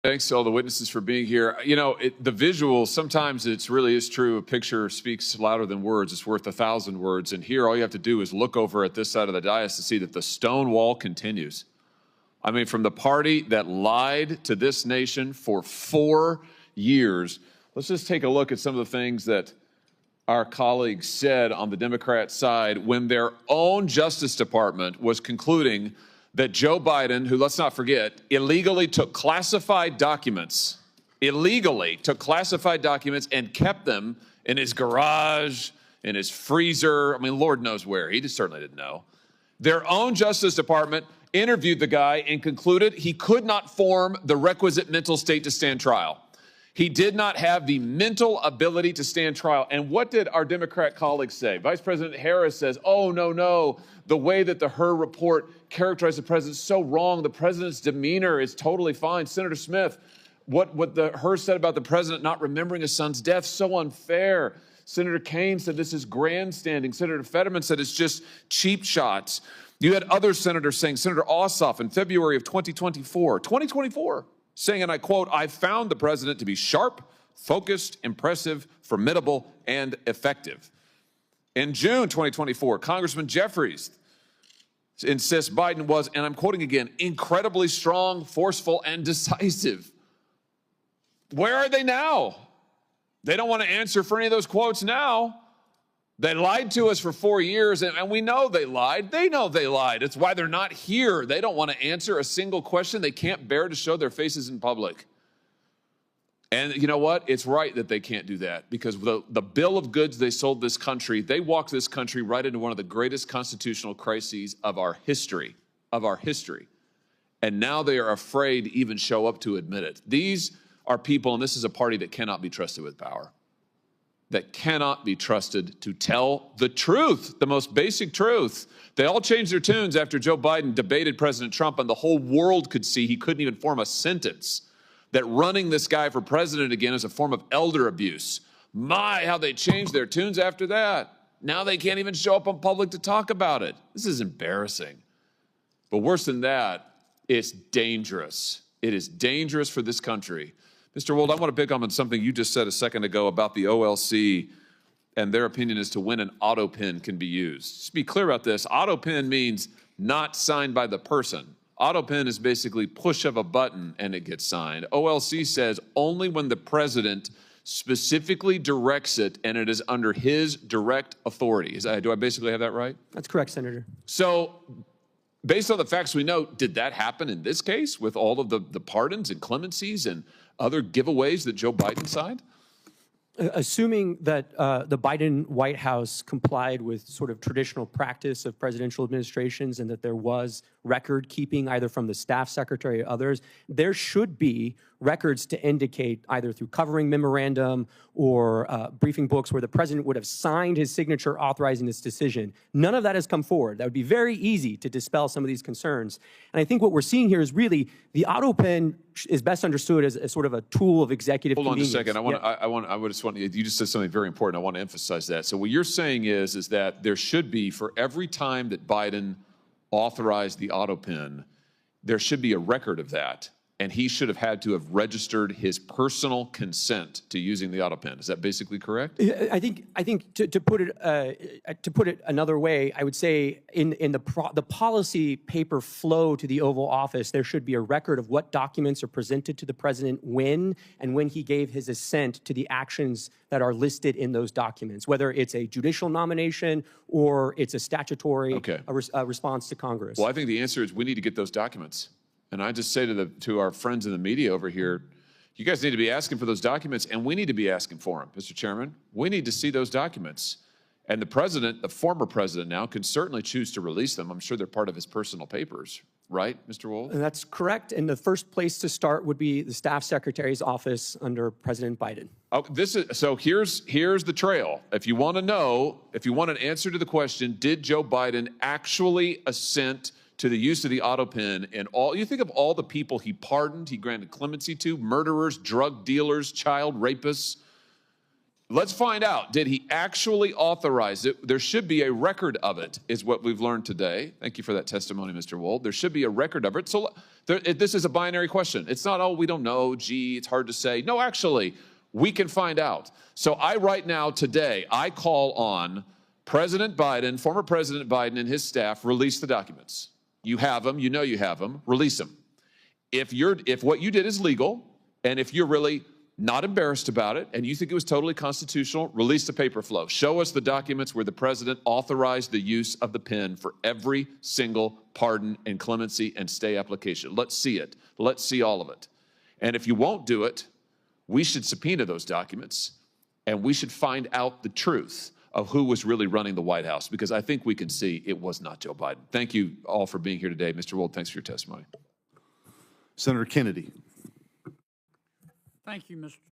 Thanks to all the witnesses for being here. You know, the visual, sometimes it really is true. A picture speaks louder than words. It's worth 1,000 words. And here, all you have to do is look over at this side of the dais to see that the stone wall continues. I mean, from the party that lied to this nation for 4 years. Let's just take a look at some of the things that our colleagues said on the Democrat side when their own Justice Department was concluding that Joe Biden, who, let's not forget, illegally took classified documents and kept them in his garage, in his freezer. I mean, Lord knows where. He just certainly didn't know. Their own Justice Department interviewed the guy and concluded he could not form the requisite mental state to stand trial. He did not have the mental ability to stand trial. And what did our Democrat colleagues say? Vice President Harris says, oh, no, the way that the Hur report characterized the president is so wrong. The president's demeanor is totally fine. Senator Smith, what the Hur said about the president not remembering his son's death, so unfair. Senator Kaine said this is grandstanding. Senator Fetterman said it's just cheap shots. You had other senators saying, Senator Ossoff in February of 2024, saying, and I quote, I found the president to be sharp, focused, impressive, formidable, and effective. In June 2024, Congressman Jeffries insists Biden was, and I'm quoting again, incredibly strong, forceful, and decisive. Where are they now? They don't want to answer for any of those quotes now. They lied to us for 4 years, and we know they lied. They know they lied. It's why they're not here. They don't want to answer a single question. They can't bear to show their faces in public. And you know what? It's right that they can't do that because the bill of goods they sold this country, they walked this country right into one of the greatest constitutional crises of our history, And now they are afraid to even show up to admit it. These are people, and this is a party that cannot be trusted with power, that cannot be trusted to tell the truth, the most basic truth. They all changed their tunes after Joe Biden debated President Trump, and the whole world could see he couldn't even form a sentence, that running this guy for president again is a form of elder abuse. My, how they changed their tunes after that. Now they can't even show up in public to talk about it. This is embarrassing. But worse than that, it's dangerous. It is dangerous for this country. Mr. Wold, I want to pick up on something you just said a second ago about the OLC and their opinion as to when an auto pen can be used. Just be clear about this. Auto pen means not signed by the person. Auto pen is basically push of a button and it gets signed. OLC says only when the president specifically directs it and it is under his direct authority. Do I basically have that right? That's correct, Senator. So based on the facts we know, did that happen in this case with all of the pardons and clemencies and other giveaways that Joe Biden signed? Assuming that the Biden White House complied with sort of traditional practice of presidential administrations and that there was record keeping either from the staff secretary or others, there should be records to indicate either through covering memorandum or briefing books where the president would have signed his signature authorizing this decision. None of that has come forward. That would be very easy to dispel some of these concerns. And I think what we're seeing here is really the auto pen is best understood as sort of a tool of executive convenience. Hold on a second. You just said something very important. I want to emphasize that. So what you're saying is that there should be, for every time that Biden authorized the auto pen, there should be a record of that. And he should have had to have registered his personal consent to using the auto pen. Is that basically correct? I think to put it another way, I would say in the policy paper flow to the Oval Office, there should be a record of what documents are presented to the president when he gave his assent to the actions that are listed in those documents, whether it's a judicial nomination or it's a statutory response to Congress. Well, I think the answer is we need to get those documents. And I just say to our friends in the media over here, you guys need to be asking for those documents, and we need to be asking for them, Mr. Chairman. We need to see those documents. And the president, the former president now, can certainly choose to release them. I'm sure they're part of his personal papers, right, Mr. Wold? And that's correct. And the first place to start would be the staff secretary's office under President Biden. Oh, so here's the trail. If you want to know, if you want an answer to the question, did Joe Biden actually assent to the use of the auto pen and you think of all the people he pardoned, he granted clemency to, murderers, drug dealers, child rapists. Let's find out, did he actually authorize it? There should be a record of it, is what we've learned today. Thank you for that testimony, Mr. Wold. There should be a record of it. So This is a binary question. It's not, oh, we don't know, gee, it's hard to say. No, actually, we can find out. So right now, today, I call on President Biden, former President Biden and his staff, release the documents. You have them, you know you have them, release them. If what you did is legal, and if you're really not embarrassed about it, and you think it was totally constitutional, release the paper flow. Show us the documents where the president authorized the use of the pen for every single pardon and clemency and stay application. Let's see it. Let's see all of it. And if you won't do it, we should subpoena those documents, and we should find out the truth of who was really running the White House, because I think we can see it was not Joe Biden. Thank you all for being here today. Mr. Wold, thanks for your testimony. Senator Kennedy. Thank you, Mr.